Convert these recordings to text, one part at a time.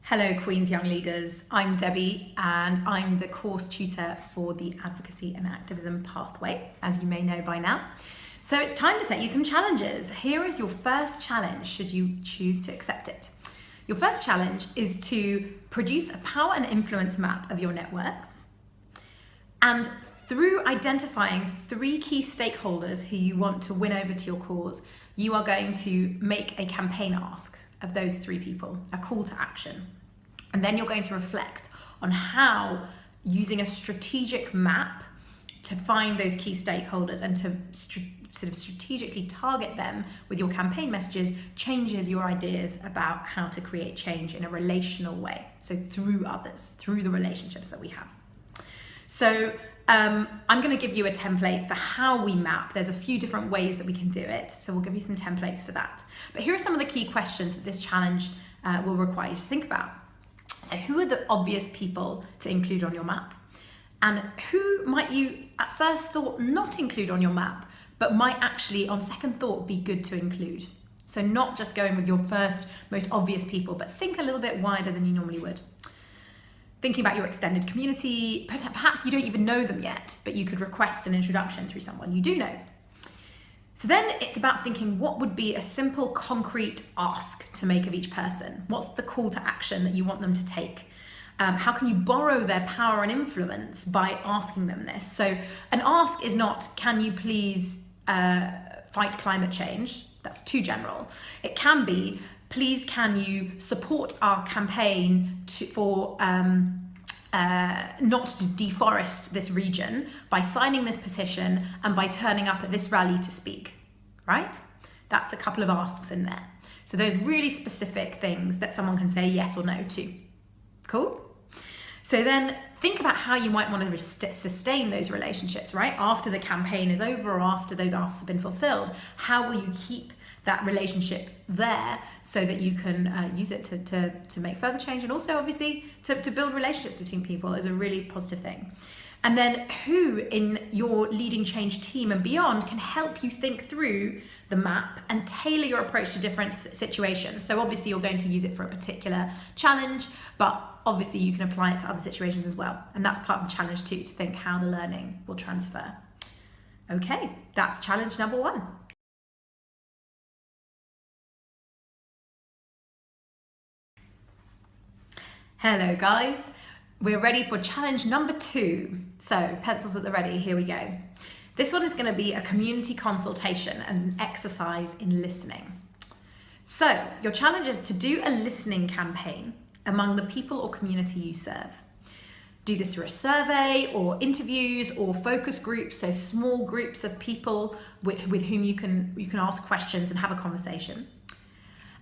Hello Queen's Young Leaders, I'm Debbie and I'm the course tutor for the Advocacy and Activism Pathway, as you may know by now. So it's time to set you some challenges. Here is your first challenge should you choose to accept it. Your first challenge is to produce a power and influence map of your networks, and through identifying 3 key stakeholders who you want to win over to your cause, you are going to make a campaign ask of those 3 people, a call to action. And then you're going to reflect on how using a strategic map to find those key stakeholders and to sort of strategically target them with your campaign messages changes your ideas about how to create change in a relational way. So through others, through the relationships that we have. So I'm going to give you a template for how we map. There's a few different ways that we can do it, so we'll give you some templates for that. But here are some of the key questions that this challenge will require you to think about. So who are the obvious people to include on your map? And who might you at first thought not include on your map, but might actually on second thought be good to include? So not just going with your first most obvious people, but think a little bit wider than you normally would. Thinking about your extended community, perhaps you don't even know them yet, but you could request an introduction through someone you do know. So then it's about thinking what would be a simple, concrete ask to make of each person? What's the call to action that you want them to take? How can you borrow their power and influence by asking them this? So an ask is not, can you please fight climate change? That's too general. It can be, please can you support our campaign for not to deforest this region by signing this petition and by turning up at this rally to speak, right? That's a couple of asks in there. So they're really specific things that someone can say yes or no to. Cool? So then think about how you might want to sustain those relationships, right? After the campaign is over or after those asks have been fulfilled, how will you keep that relationship there so that you can use it to make further change, and also obviously to build relationships between people is a really positive thing. And then who in your leading change team and beyond can help you think through the map and tailor your approach to different situations. So obviously you're going to use it for a particular challenge, but obviously you can apply it to other situations as well. And that's part of the challenge too, to think how the learning will transfer. Okay, that's challenge number 1. Hello guys, we're ready for challenge number 2. So pencils at the ready, here we go. This one is going to be a community consultation and an exercise in listening. So your challenge is to do a listening campaign among the people or community you serve. Do this through a survey or interviews or focus groups, so small groups of people with whom you can ask questions and have a conversation.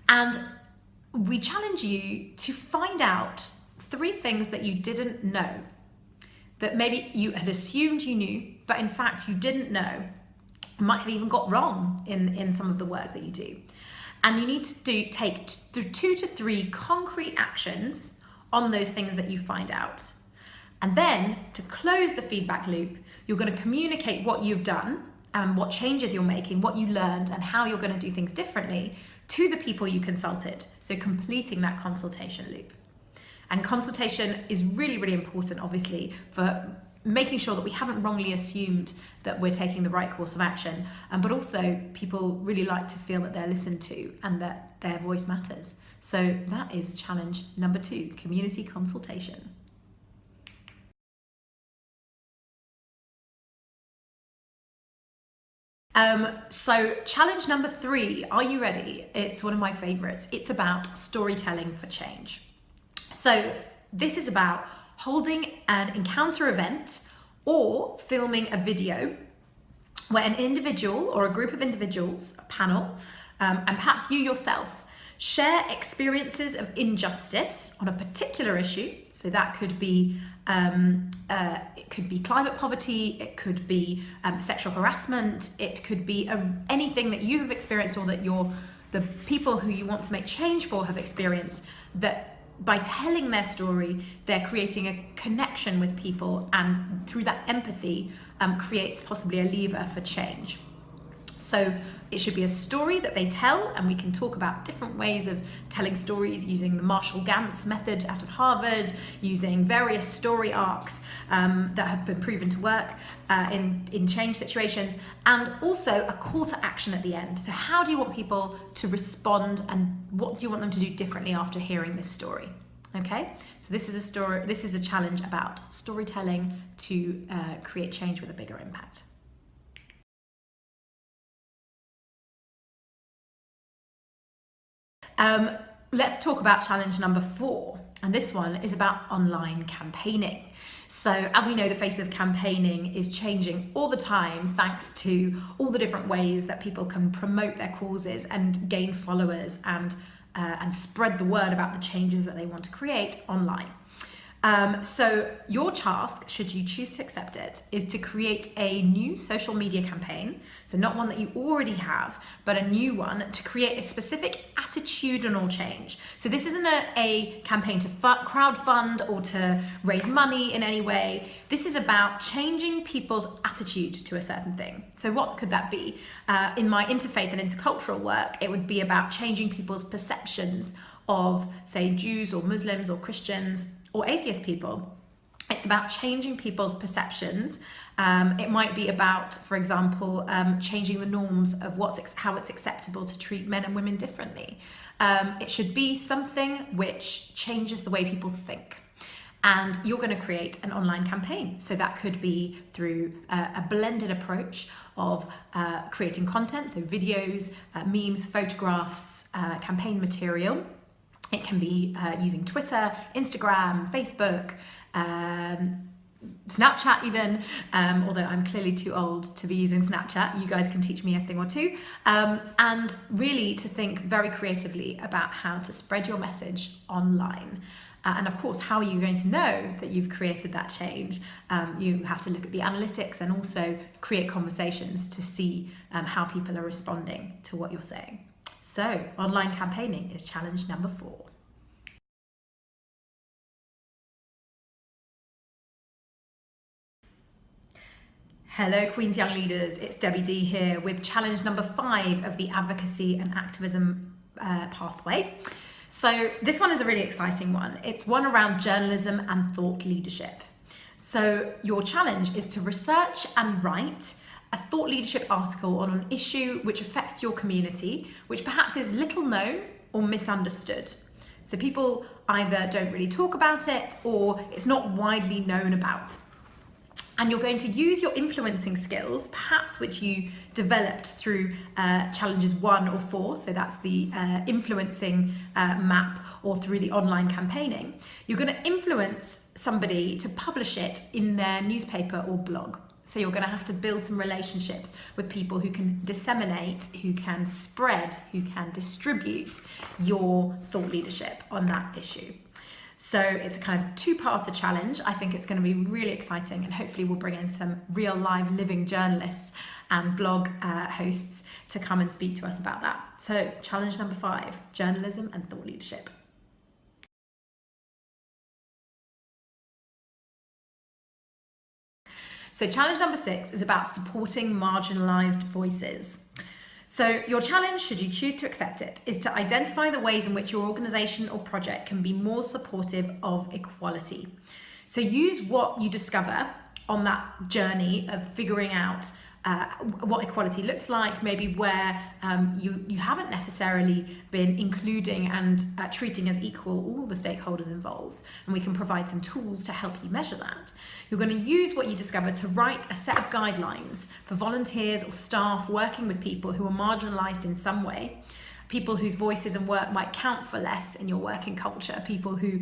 And we challenge you to find out 3 things that you didn't know, that maybe you had assumed you knew, but in fact you didn't know, might have even got wrong in some of the work that you do. And you need to take 2 to 3 concrete actions on those things that you find out. And then to close the feedback loop, you're going to communicate what you've done and what changes you're making, what you learned, and how you're going to do things differently to the people you consulted. So completing that consultation loop. And consultation is really, really important, obviously, for making sure that we haven't wrongly assumed that we're taking the right course of action, but also people really like to feel that they're listened to and that their voice matters. So that is challenge number 2, community consultation. So challenge number 3, are you ready? It's one of my favorites. It's about storytelling for change. So this is about holding an encounter event or filming a video where an individual or a group of individuals, a panel, and perhaps you yourself, share experiences of injustice on a particular issue. So that could be it could be climate poverty, it could be sexual harassment, it could be anything that you have experienced or that the people who you want to make change for have experienced, that by telling their story, they're creating a connection with people, and through that empathy creates possibly a lever for change. So It should be a story that they tell, and we can talk about different ways of telling stories using the Marshall-Ganz method out of Harvard, using various story arcs that have been proven to work in change situations, and also a call to action at the end. So how do you want people to respond, and what do you want them to do differently after hearing this story? Okay, so this is a challenge about storytelling to create change with a bigger impact. Let's talk about challenge number 4, and this one is about online campaigning. So as we know, the face of campaigning is changing all the time thanks to all the different ways that people can promote their causes and gain followers and spread the word about the changes that they want to create online. So your task, should you choose to accept it, is to create a new social media campaign. So not one that you already have, but a new one to create a specific attitudinal change. So this isn't a campaign to crowdfund or to raise money in any way. This is about changing people's attitude to a certain thing. So what could that be? In my interfaith and intercultural work, it would be about changing people's perceptions of, say, Jews or Muslims or Christians or atheist people. It's about changing people's perceptions. It might be about, for example, changing the norms of how it's acceptable to treat men and women differently. It should be something which changes the way people think. And you're going to create an online campaign. So that could be through a blended approach of creating content, so videos, memes, photographs, campaign material. It can be using Twitter, Instagram, Facebook, Snapchat even, although I'm clearly too old to be using Snapchat. You guys can teach me a thing or two. And really to think very creatively about how to spread your message online. And of course, how are you going to know that you've created that change? You have to look at the analytics and also create conversations to see how people are responding to what you're saying. So online campaigning is challenge number 4. Hello Queen's Young Leaders, it's Debbie D here with challenge number 5 of the advocacy and activism pathway. So this one is a really exciting one. It's one around journalism and thought leadership. So your challenge is to research and write a thought leadership article on an issue which affects your community, which perhaps is little known or misunderstood. So people either don't really talk about it or it's not widely known about. And you're going to use your influencing skills, perhaps which you developed through challenges 1 or 4, so that's the influencing map, or through the online campaigning. You're going to influence somebody to publish it in their newspaper or blog. So you're going to have to build some relationships with people who can disseminate, who can spread, who can distribute your thought leadership on that issue. So it's a kind of 2-parter challenge. I think it's going to be really exciting, and hopefully we'll bring in some real live living journalists and blog hosts to come and speak to us about that. So challenge number 5, journalism and thought leadership. So challenge number 6 is about supporting marginalised voices. So your challenge, should you choose to accept it, is to identify the ways in which your organisation or project can be more supportive of equality. So use what you discover on that journey of figuring out what equality looks like, maybe where you haven't necessarily been including and treating as equal all the stakeholders involved, and we can provide some tools to help you measure that. You're going to use what you discover to write a set of guidelines for volunteers or staff working with people who are marginalised in some way, people whose voices and work might count for less in your working culture, people who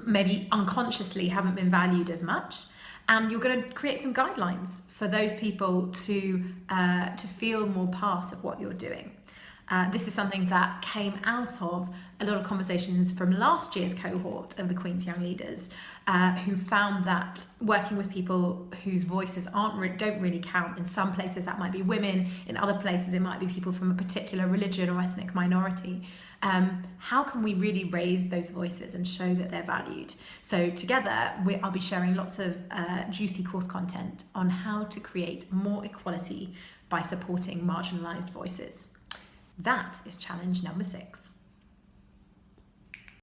maybe unconsciously haven't been valued as much. And you're going to create some guidelines for those people to feel more part of what you're doing. This is something that came out of a lot of conversations from last year's cohort of the Queen's Young Leaders, who found that working with people whose voices don't really count. In some places that might be women, in other places it might be people from a particular religion or ethnic minority. How can we really raise those voices and show that they're valued? So together, I'll be sharing lots of juicy course content on how to create more equality by supporting marginalised voices. That is challenge number 6.